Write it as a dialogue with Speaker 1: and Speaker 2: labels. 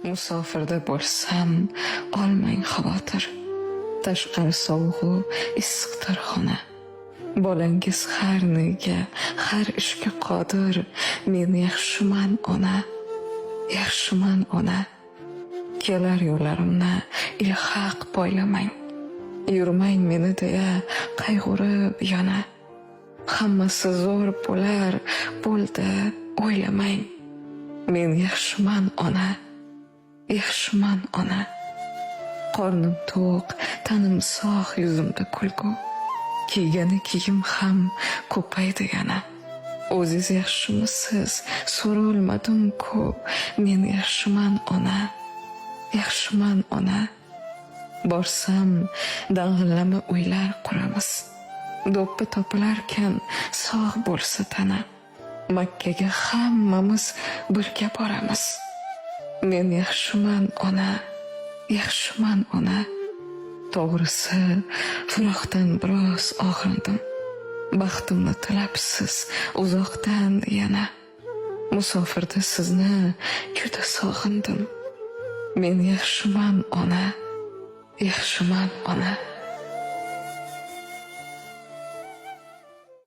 Speaker 1: Musofirda bo'lsam, olmang xavotir. Tashqari sovug'u issiqdir xona. Bolangiz har nega, har ishga qodir. Men yaxshiman ona, yaxshiman ona. Kelar yo'llarimni ilhaq poylamang. Yurmang meni deya qayg'urib yana. Hammasi zo'r bo'lar, bo'ldi, o'ylamang. Men yaxshiman ona, yaxshiman ona. Qornim to'q, tanim sog', yuzimda kulgu. Kiygani kiyim ham ko'paydi yana. O'ziz yaxshimisiz? So'rolmadim-ku. Men yaxshiman ona, yaxshiman ona. Borsam, dang'illama uylar quramiz. Do'ppi topilarkan sog' bo'lsa tana. Makkaga hammamiz birga boramiz. Men yaxshiman ona, yaxshiman ona. To'g'risi, firoqdan biroz og'rindim. Baxtimni tilabsiz uzoqdan yana. Musofirda sizni juda sog'indim. Men yaxshiman ona, yaxshiman ona.